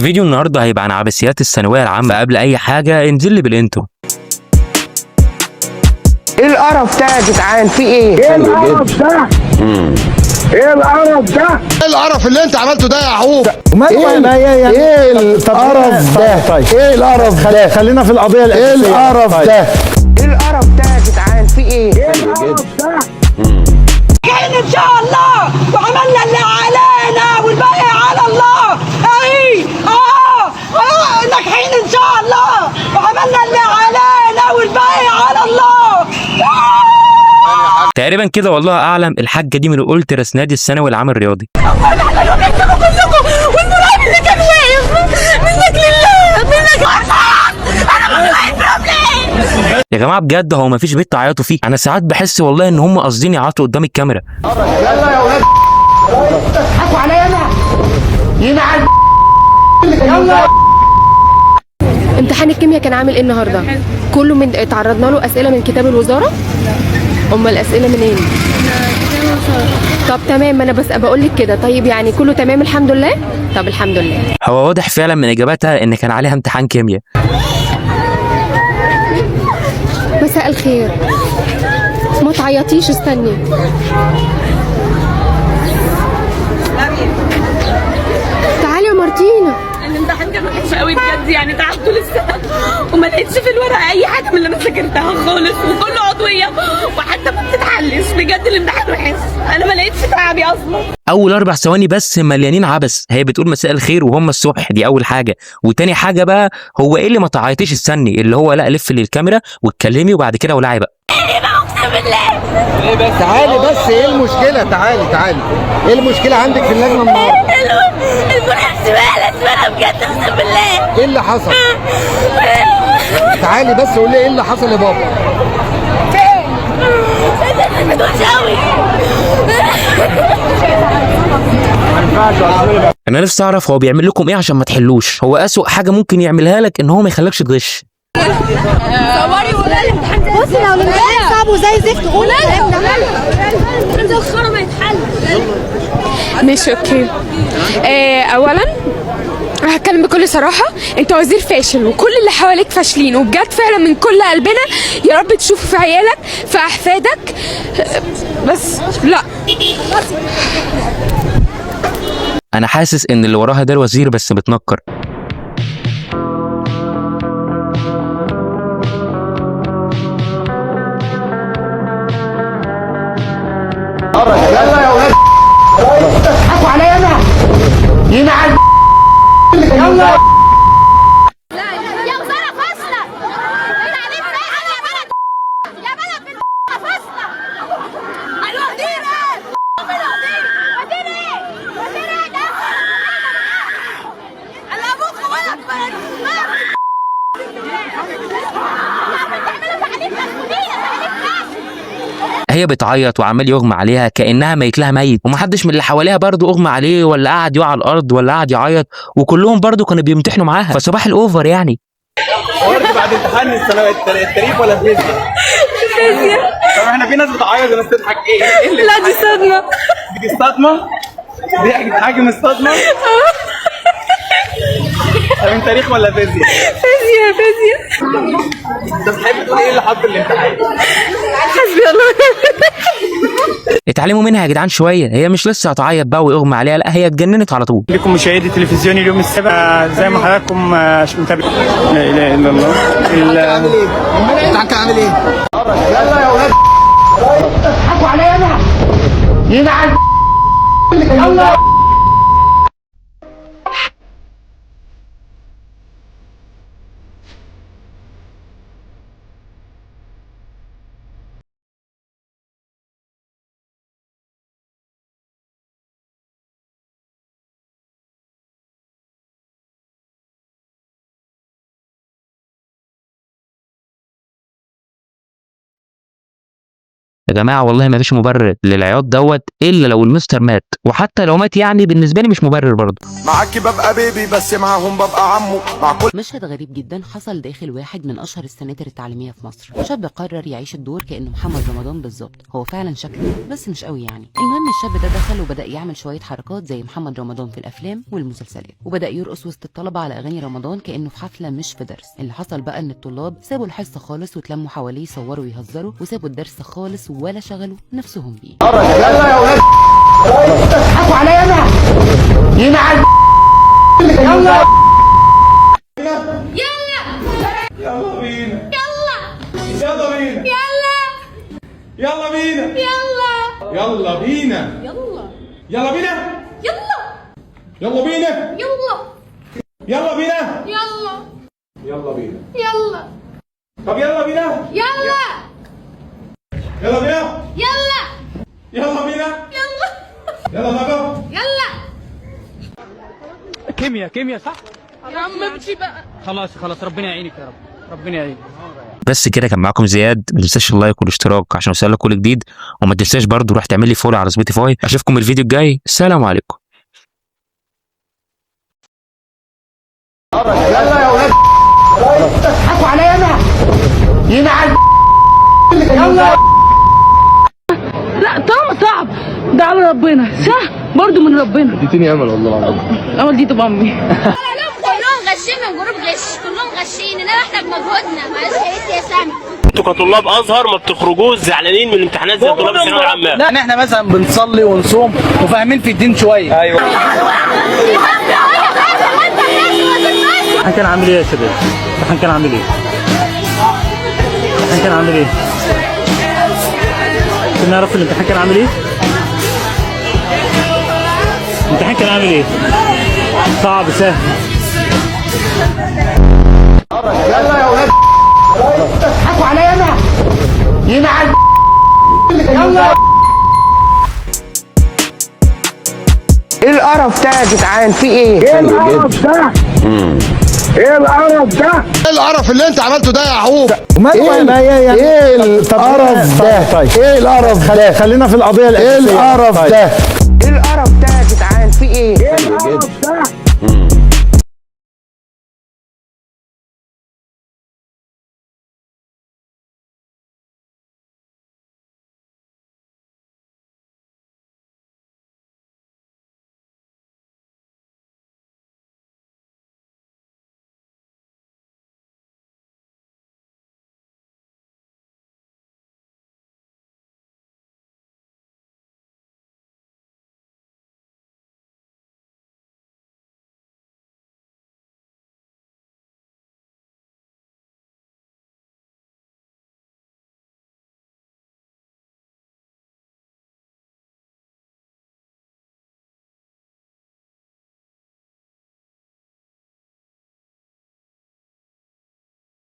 فيديو النهارده هيبقى عن عبثيات الثانويه العامه. قبل اي حاجه انزل لي بالانترو. ايه القرف ده يا جدعان؟ في ايه؟ ايه القرف ده؟ ايه القرف ده؟ ايه القرف اللي انت عملته ده يا يعقوب؟ ايه القرف ده؟ طيب ايه القرف ده؟ خلينا في القضيه الاساسيه. ايه القرف طيب. ده؟ ايه القرف ده يا جدعان؟ في ايه؟ ايه القرف ده؟ ناجحين ان شاء الله وعملنا اللي علينا والباقي على الله. اي ناجحين ان شاء الله وعملنا اللي علينا والباقي على الله. تقريبا كده والله اعلم الحاجه دي من الالتراس نادي الثانوي العام الرياضي. والمراقب اللي كان واقف منك لله منك. يا جماعه بجد هو مفيش بيت تعيطوا فيه. انا ساعات بحس والله ان هم قاصدين يعيطوا قدام الكاميرا. يلا يا اولاد اضحكوا عليا انا ينعل. يلا. امتحان الكيمياء كان عامل ايه النهارده؟ كله من اتعرضنا له اسئله من كتاب الوزاره. امال الاسئله منين؟ طب تمام، ما انا بس بقول لك كده. طيب يعني كله تمام الحمد لله. طب الحمد لله. هو واضح فعلا من اجاباتها ان كان عليها امتحان كيمياء. مساء الخير. ما تعيطيش، استني. تعالي يا مارتينا. الامتحان كان وحش قوي بجد، يعني تعبت لسه وما لقيتش في الورقه اي حاجه من اللي انا ذاكرتها خالص، وكله عضويه وحتى ما بتتحلش. بجد الامتحان وحش، انا ما لقيتش تعبي اصلا. اول 4 ثواني بس مليانين عبث. هي بتقول مساء الخير وهم الصبح، دي اول حاجه. وتاني حاجه بقى هو ايه اللي ما تعيطيش؟ استني اللي هو لا لف للكاميرا واتكلمي وبعد كده ولعي بقى. اقسم بالله. تعالي بس، ايه المشكلة؟ تعالي ايه المشكلة عندك في اللجنة النهارده؟ الملحق زباله بجد اقسم بالله. ايه اللي حصل؟ تعالي بس قولي ايه اللي حصل يا بابا؟ انت وحش قوي. انا نفسي اعرف هو بيعمل لكم ايه عشان ما تحلوش. هو اسوأ حاجه ممكن يعملها لك ان هو ما يخليكش تغش. صوري ولا الامتحان ده. بصي لو الامتحان صعب وزي زفت قولي انت الخرا ما يتحل. ماشي اوكي. اولا هتكلم بكل صراحة، انت وزير فاشل وكل اللي حواليك فاشلين، وبجد فعلا من كل قلبنا يا رب تشوفه في عيالك في احفادك. بس لا، انا حاسس ان اللي وراها ده الوزير بس بتنكر. يلا يا اولاد اضحكوا عليا انا ينعل. يلا. يا وزارة فاصلة التعليم فاشل يا بلد يا بلد فاصلة. الوزير ايه؟ وزير ايه؟ وزير ايه ده؟ انا ابوك ولد بتعملوا تعليم مسؤولية، تعليم فاشل. هي بتعيط وعمال يغمى عليها كانها ميت لها ميت، ومحدش من اللي حواليها برضه اغمى عليه ولا قعد يقع على الارض ولا قعد يعيط، وكلهم برضه كانوا بيمتحنوا معاها. فصباح الاوفر يعني. ورد بعد امتحان التاريخ ولا الفيزياء؟ فيزياء. طب احنا في ناس بتعيط وناس بتضحك، ايه اللي لا دي صدمه. دي صدمه؟ دي حاجه من الصدمه؟ طب انت تاريخ ولا فيزياء؟ فيزياء. انت بتحب تقول ايه اللي حط الامتحان؟ حسبي الله. اتعلموا منها يا جدعان شويه. هي مش لسه هتعيط بقى ويغمى عليها، لا هي اتجننت على طول. لكم مشاهدي تلفزيون اليوم السابع، زي ما حضراتكم متابعين. لا اله الا الله. عامل ايه؟ الامتحان كان عامل ايه؟ يلا يا اولاد اضحكوا عليا انا ينعل. يلا. يا جماعه والله ما فيش مبرر للعياط دوت الا لو المستر مات، وحتى لو مات يعني بالنسبه لي مش مبرر برضه. معاكي ببقى بيبي بس معاهم ببقى عمو مع كل. مشهد غريب جدا حصل داخل واحد من اشهر السناتر التعليميه في مصر. شاب قرر يعيش الدور كانه محمد رمضان بالظبط، هو فعلا شكله بس مش قوي يعني. المهم الشاب ده دخل وبدا يعمل شويه حركات زي محمد رمضان في الافلام والمسلسلات، وبدا يرقص وسط الطلبه على اغاني رمضان كانه في حفله مش في درس. اللي حصل بقى ان الطلاب سابوا الحصه خالص واتلموا حواليه يصوروا ويهزروا، وسابوا الدرس خالص ولا شغلوا نفسهم بيه. يلا يا ولاد اضحكوا عليا انا ينعل. يلا يلا يلا بينا يلا يلا بينا يلا يلا بينا يلا يلا بينا يلا يلا بينا يلا يلا بينا يلا يلا بينا يلا طب يلا بينا يلا يلا بينا يلا يلا بينا يلا يلا بابا يلا كيمياء صح؟ يا عم امشي بقى. خلاص ربنا يعينك يا رب، ربنا يعينك. بس كده كان معاكم زياد، ما تنساش اللايك والاشتراك عشان يوصلك كل جديد، وما تنساش برضو روح تعمل لي فولو على سبوتيفاي. اشوفكم الفيديو الجاي، السلام عليكم. يلا يا ولاد اضحكوا عليا انا ينعل. يلا لا طعم صعب ده على ربنا، سهل برضه من ربنا. اديتني امل والله العظيم. امل دي تبقى امي. كلهم غشين من جروب غش، كلهم غشين، انما احنا بمجهودنا. معلش حبيبتي يا سامي. انتوا كطلاب ازهر ما بتخرجوش زعلانين من الامتحانات زي طلاب الثانويه العامه؟ لا احنا مثلا بنصلي ونصوم وفاهمين في الدين شويه. ايوه. الامتحان كان عامل ايه يا شباب؟ الامتحان كان عامل ايه؟ الامتحان كان عامل ايه؟ عشان نعرف الامتحان كان عامل ايه؟ الامتحان كان عامل ايه؟ صعب سهل؟ يلا يا ولاد اضحكوا عليا انا ينعل. يلا ايه القرف ده يا جدعان؟ في ايه؟ ايه القرف ده؟ ايه القرف ده؟ ايه القرف اللي انت عملته ده يا يعقوب؟ ايه القرف ده؟ ايه القرف ده؟ خلينا في القضيه الاساسيه. ايه القرف ده؟ ايه القرف ده يا جدعان؟ في ايه؟ ايه القرف ده؟